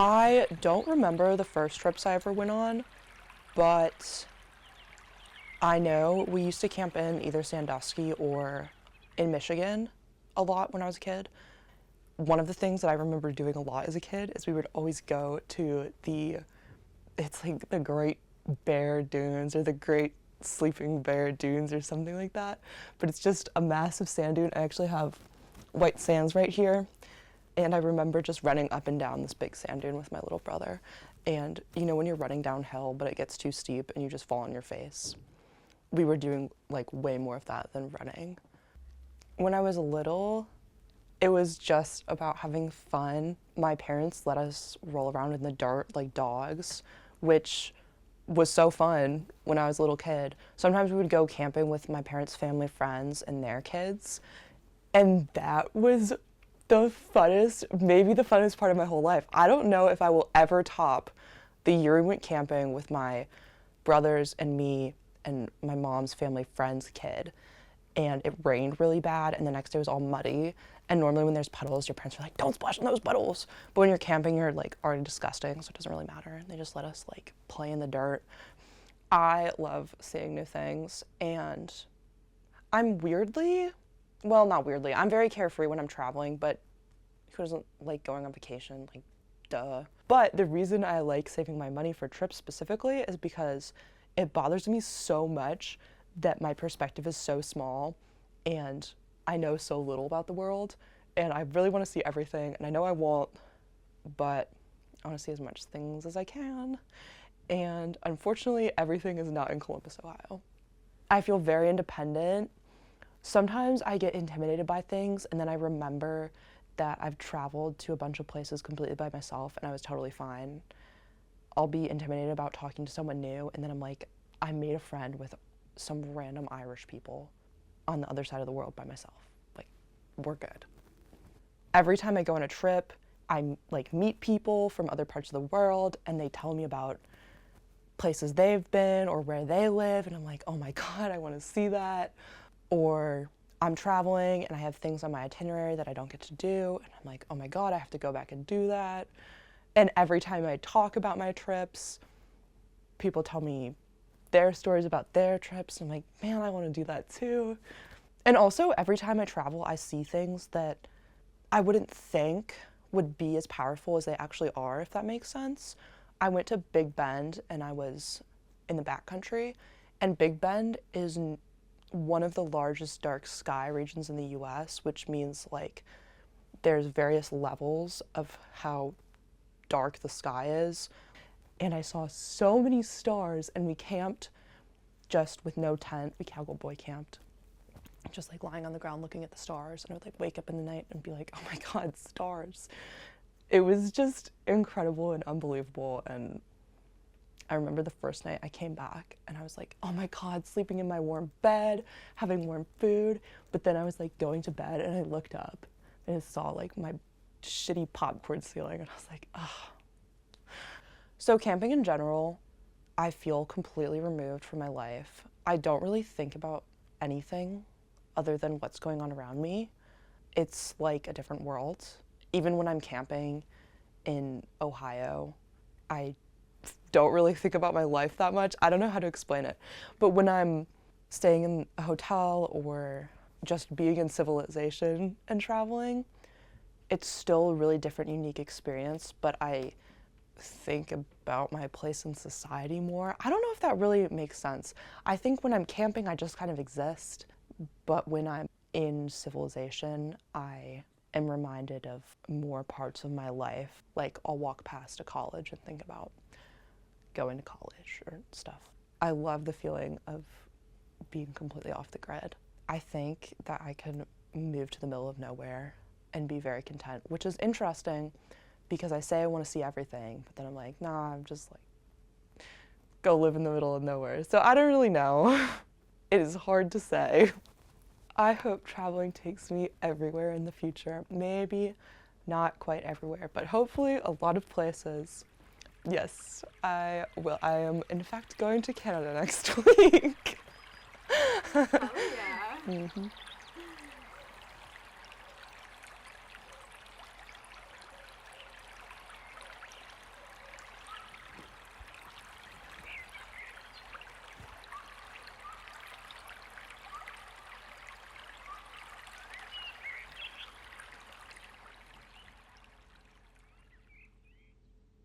I don't remember the first trips I ever went on, but I know we used to camp in either Sandusky or in Michigan a lot when I was a kid. One of the things that I remember doing a lot as a kid is we would always go to it's like the Great Bear Dunes or the Great Sleeping Bear Dunes or something like that. But it's just a massive sand dune. I actually have white sands right here. And I remember just running up and down this big sand dune with my little brother. And you know when you're running downhill but it gets too steep and you just fall on your face? We were doing like way more of that than running. When I was little, it was just about having fun. My parents let us roll around in the dirt like dogs, which was so fun when I was a little kid. Sometimes we would go camping with my parents' family friends and their kids, and that was maybe the funnest part of my whole life. I don't know if I will ever top the year we went camping with my brothers and me and my mom's family friend's kid. And it rained really bad, and the next day was all muddy. And normally when there's puddles, your parents are like, don't splash in those puddles. But when you're camping, you're like already disgusting, so it doesn't really matter. And they just let us like play in the dirt. I love seeing new things, and I'm not weirdly, I'm very carefree when I'm traveling, but who doesn't like going on vacation? Like, duh. But the reason I like saving my money for trips specifically is because it bothers me so much that my perspective is so small and I know so little about the world, and I really want to see everything, and I know I won't, but I want to see as much things as I can. And unfortunately, everything is not in Columbus, Ohio. I feel very independent. Sometimes I get intimidated by things, and then I remember that I've traveled to a bunch of places completely by myself and I was totally fine. I'll be intimidated about talking to someone new, and then I'm like, I made a friend with some random Irish people on the other side of the world by myself. Like, we're good. Every time I go on a trip, I like meet people from other parts of the world and they tell me about places they've been or where they live, and I'm like, oh my God, I want to see that. Or I'm traveling and I have things on my itinerary that I don't get to do, and I'm like, oh my God, I have to go back and do that. And every time I talk about my trips, people tell me their stories about their trips. I'm like, man, I want to do that too. And also, every time I travel, I see things that I wouldn't think would be as powerful as they actually are, if that makes sense. I went to Big Bend and I was in the backcountry, and Big Bend is one of the largest dark sky regions in the US, which means like there's various levels of how dark the sky is. And I saw so many stars, and we camped just with no tent. We cowboy camped, just like lying on the ground looking at the stars. And I would like wake up in the night and be like, oh my God, stars. It was just incredible and unbelievable. And I remember the first night I came back and I was like, oh my God, sleeping in my warm bed, having warm food. But then I was like going to bed and I looked up and I saw like my shitty popcorn ceiling, and I was like, oh. So camping in general, I feel completely removed from my life. I don't really think about anything other than what's going on around me. It's like a different world. Even when I'm camping in Ohio, I don't really think about my life that much. I don't know how to explain it. But when I'm staying in a hotel or just being in civilization and traveling, it's still a really different, unique experience, but I think about my place in society more. I don't know if that really makes sense. I think when I'm camping, I just kind of exist, but when I'm in civilization, I am reminded of more parts of my life. Like, I'll walk past a college and think about going to college or stuff. I love the feeling of being completely off the grid. I think that I can move to the middle of nowhere and be very content, which is interesting because I say I want to see everything, but then I'm like, nah, I'm just like, go live in the middle of nowhere. So I don't really know. It is hard to say. I hope traveling takes me everywhere in the future. Maybe not quite everywhere, but hopefully a lot of places. Yes, I will. I am, in fact, going to Canada next week. Oh, yeah. Mm-hmm.